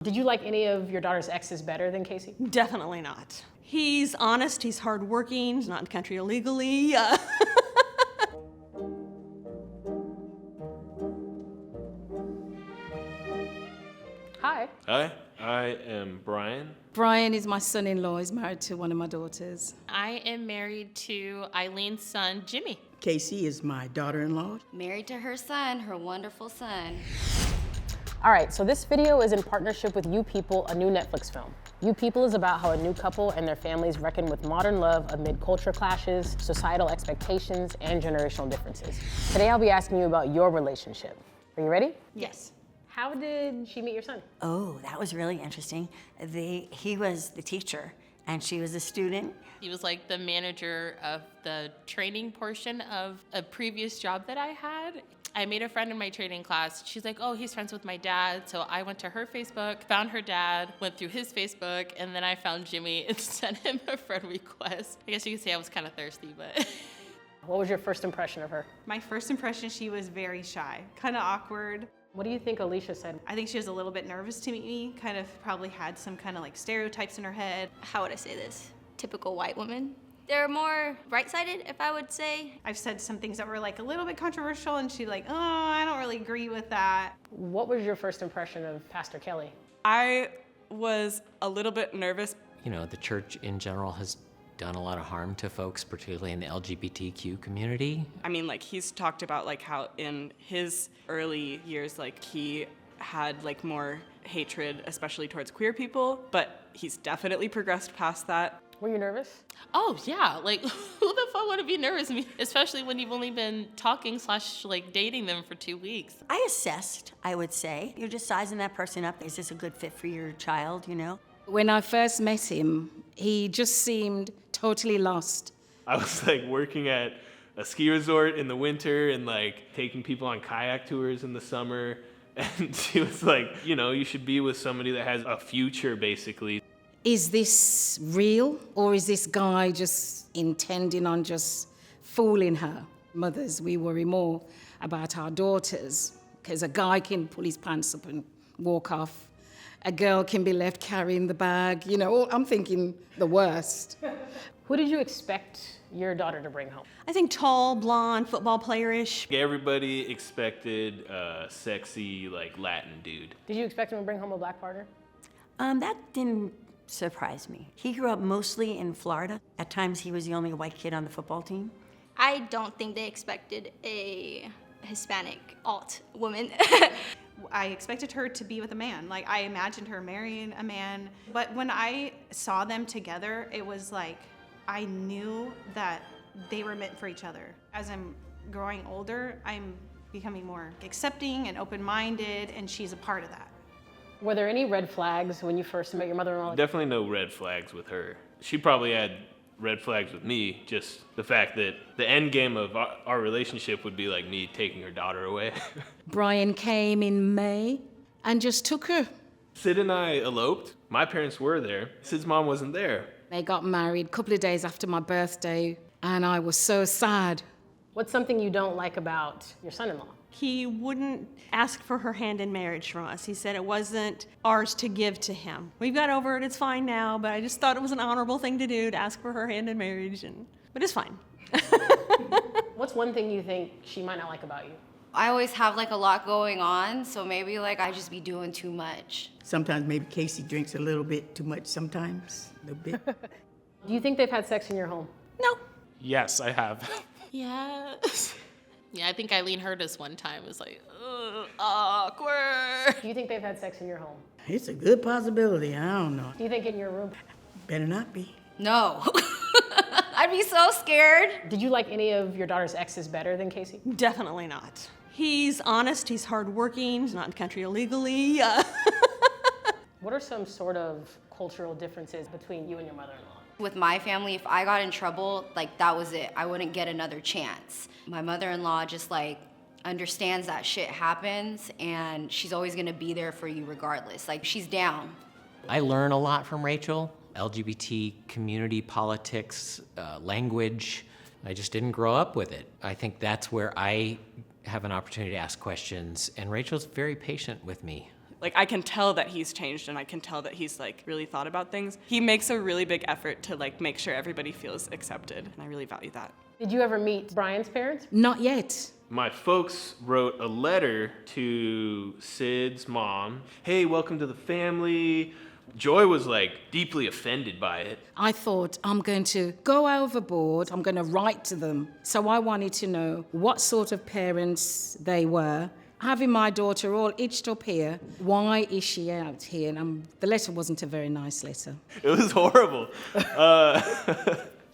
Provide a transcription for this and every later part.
Did you like any of your daughter's exes better than Casey? Definitely not. He's honest, he's hardworking, he's not in the country illegally. Hi. Hi, I am Brian. Brian is my son-in-law. He's married to one of my daughters. I am married to Eileen's son, Jimmy. Casey is my daughter-in-law. Married to her son, her wonderful son. All right, so this video is in partnership with You People, a new Netflix film. You People is about how a new couple and their families reckon with modern love amid culture clashes, societal expectations, and generational differences. Today I'll be asking you about your relationship. Are you ready? Yes. How did she meet your son? Oh, that was really interesting. He was the teacher and she was a student. He was like the manager of the training portion of a previous job that I had. I made a friend in my training class. She's like, oh, he's friends with my dad. So I went to her Facebook, found her dad, went through his Facebook, and then I found Jimmy and sent him a friend request. I guess you could say I was kind of thirsty, but. What was your first impression of her? My first impression, she was very shy, kind of awkward. What do you think Alicia said? I think she was a little bit nervous to meet me, kind of probably had some kind of like stereotypes in her head. How would I say this? Typical white woman. They're more right-sided, if I would say. I've said some things that were like a little bit controversial and she's like, oh, I don't really agree with that. What was your first impression of Pastor Kelly? I was a little bit nervous. You know, the church in general has done a lot of harm to folks, particularly in the LGBTQ community. I mean, like, he's talked about like how in his early years, like he had like more hatred, especially towards queer people, but he's definitely progressed past that. Were you nervous? Oh, yeah. Like, who the fuck would be nervous? I mean, especially when you've only been talking / like dating them for 2 weeks. I assessed, I would say. You're just sizing that person up. Is this a good fit for your child, you know? When I first met him, he just seemed totally lost. I was like working at a ski resort in the winter and like taking people on kayak tours in the summer. And she was like, you know, you should be with somebody that has a future, basically. Is this real, or is this guy just intending on just fooling her? Mothers, we worry more about our daughters, because a guy can pull his pants up and walk off. A girl can be left carrying the bag. You know, I'm thinking the worst. Who did you expect your daughter to bring home? I think tall, blonde, football player-ish. Everybody expected a sexy, like, Latin dude. Did you expect him to bring home a black partner? That didn't surprise me. He grew up mostly in Florida. At times he was the only white kid on the football team. I don't think they expected a Hispanic alt woman. I expected her to be with a man. Like, I imagined her marrying a man. But when I saw them together, it was like, I knew that they were meant for each other. As I'm growing older, I'm becoming more accepting and open-minded, and she's a part of that. Were there any red flags when you first met your mother-in-law? Definitely no red flags with her. She probably had red flags with me, just the fact that the end game of our relationship would be like me taking her daughter away. Brian came in May and just took her. Sid and I eloped. My parents were there. Sid's mom wasn't there. They got married a couple of days after my birthday, and I was so sad. What's something you don't like about your son-in-law? He wouldn't ask for her hand in marriage from us. He said it wasn't ours to give to him. We've got over it, it's fine now, but I just thought it was an honorable thing to do, to ask for her hand in marriage, but it's fine. What's one thing you think she might not like about you? I always have like a lot going on, so maybe like I just be doing too much. Sometimes maybe Casey drinks a little bit too much sometimes, a little bit. Do you think they've had sex in your home? No. Yes, I have. Yes. Yeah, I think Eileen heard us one time. It was like, ugh, awkward. Do you think they've had sex in your home? It's a good possibility, I don't know. Do you think in your room? Better not be. No. I'd be so scared. Did you like any of your daughter's exes better than Casey? Definitely not. He's honest, he's hardworking, he's not in the country illegally. What are some sort of cultural differences between you and your mother-in-law? With my family, if I got in trouble, like that was it. I wouldn't get another chance. My mother-in-law just like understands that shit happens and she's always gonna be there for you regardless. Like she's down. I learn a lot from Rachel. LGBT community politics, language. I just didn't grow up with it. I think that's where I have an opportunity to ask questions, and Rachel's very patient with me. Like, I can tell that he's changed, and I can tell that he's like really thought about things. He makes a really big effort to like make sure everybody feels accepted, and I really value that. Did you ever meet Brian's parents? Not yet. My folks wrote a letter to Sid's mom. Hey, welcome to the family. Joy was like deeply offended by it. I thought, I'm going to go overboard. I'm going to write to them. So I wanted to know what sort of parents they were. Having my daughter all itched up here, why is she out here? And the letter wasn't a very nice letter. It was horrible.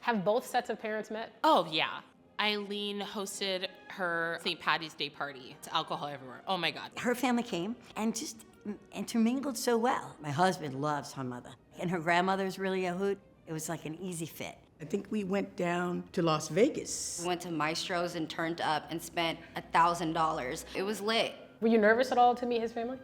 Have both sets of parents met? Oh, yeah. Eileen hosted her St. Patty's Day party. It's alcohol everywhere. Oh my God. Her family came and just intermingled so well. My husband loves her mother, and her grandmother's really a hoot. It was like an easy fit. I think we went down to Las Vegas. We went to Maestro's and turned up and spent $1,000. It was lit. Were you nervous at all to meet his family?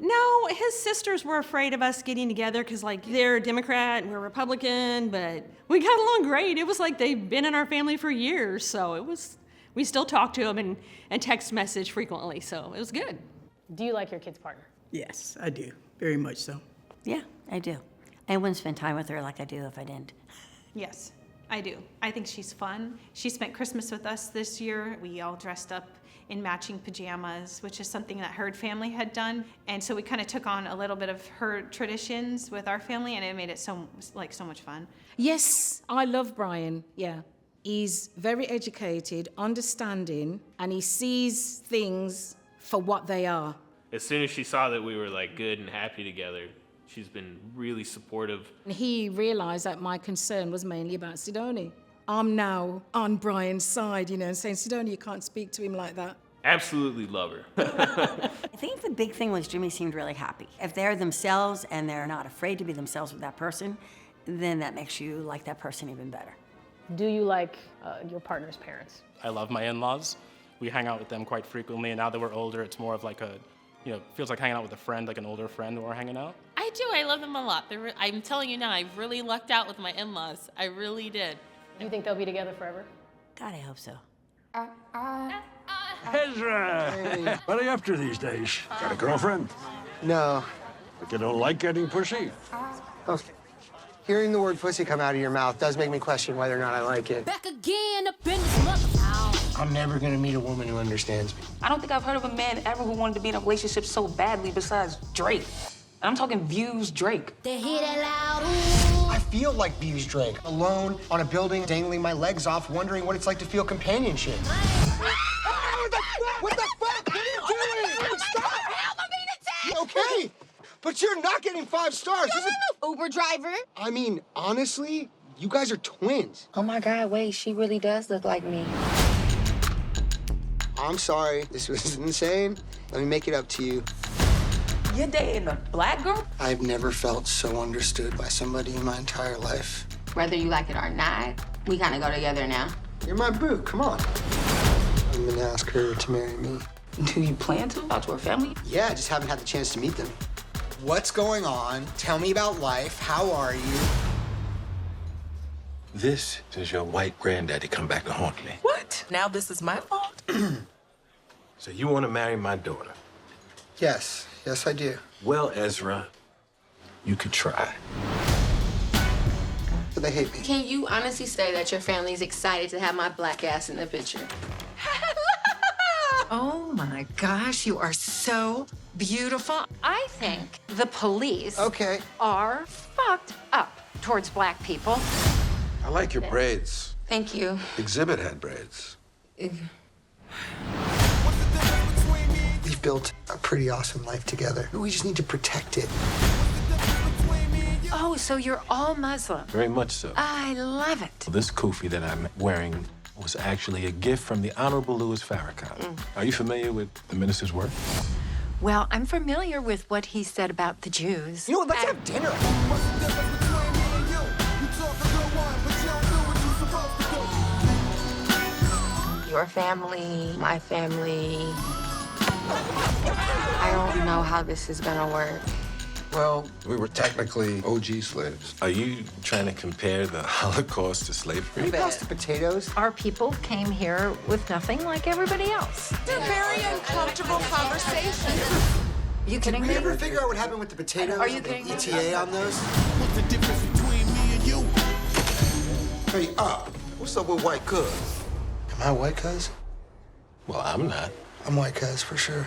No, his sisters were afraid of us getting together because, like, they're Democrat and we're Republican, but we got along great. It was like they've been in our family for years, so we still talk to them and text message frequently, so it was good. Do you like your kid's partner? Yes, I do. Very much so. Yeah, I do. I wouldn't spend time with her like I do if I didn't. Yes, I do. I think she's fun. She spent Christmas with us this year. We all dressed up in matching pajamas, which is something that her family had done. And so we kind of took on a little bit of her traditions with our family, and it made it so much fun. Yes, I love Brian, yeah. He's very educated, understanding, and he sees things for what they are. As soon as she saw that we were like good and happy together, she's been really supportive. He realized that my concern was mainly about Sidoni. I'm now on Brian's side, you know, saying, Sidoni, you can't speak to him like that. Absolutely love her. I think the big thing was Jimmy seemed really happy. If they're themselves and they're not afraid to be themselves with that person, then that makes you like that person even better. Do you like your partner's parents? I love my in-laws. We hang out with them quite frequently, and now that we're older, it's more of like feels like hanging out with a friend, like an older friend when we're hanging out. I do. I love them a lot. I'm telling you now, I really lucked out with my in-laws. I really did. Do you think they'll be together forever? God, I hope so. Ezra! Hey. What are you up to these days? Got a girlfriend? No. But you don't like getting pussy? Okay. Hearing the word pussy come out of your mouth does make me question whether or not I like it. Back again up in this motherfucker. I'm never gonna meet a woman who understands me. I don't think I've heard of a man ever who wanted to be in a relationship so badly besides Drake. And I'm talking Views Drake. They hear that loud, ooh. I feel like Views Drake, alone on a building, dangling my legs off, wondering what it's like to feel companionship. What the fuck? What are you doing? Stop! You okay? But you're not getting 5 stars. You're an Uber driver. I mean, honestly, you guys are twins. Oh my God, wait, she really does look like me. I'm sorry. This was insane. Let me make it up to you. You're dating a black girl? I've never felt so understood by somebody in my entire life. Whether you like it or not, we kind of go together now. You're my boo. Come on. I'm gonna ask her to marry me. Do you plan to? Out to her family? Yeah, I just haven't had the chance to meet them. What's going on? Tell me about life. How are you? This is your white granddaddy come back to haunt me. What? Now this is my fault? So you want to marry my daughter? Yes. Yes, I do. Well, Ezra, you could try. But they hate me. Can you honestly say that your family's excited to have my black ass in the picture? Oh my gosh, you are so beautiful. I think the police are fucked up towards black people. I like your braids. Thank you. Exhibit had braids. We've built a pretty awesome life together. We just need to protect it. Oh, so you're all Muslim. Very much so. I love it. This kufi that I'm wearing was actually a gift from the Honorable Louis Farrakhan. Are you familiar with the minister's work? Well, I'm familiar with what he said about the Jews. You know what, let's have dinner. Your family, my family. I don't know how this is gonna work. Well, we were technically OG slaves. Are you trying to compare the Holocaust to slavery? Can you pass the potatoes? Our people came here with nothing like everybody else. It's a very uncomfortable conversation. You kidding Did me? we ever figure out what happened with the potatoes Are you and the kidding me? ETA on those? What's the difference between me and you? Hey, what's up with White Cuz? Am I White Cuz? Well, I'm not. I'm White Cuz for sure.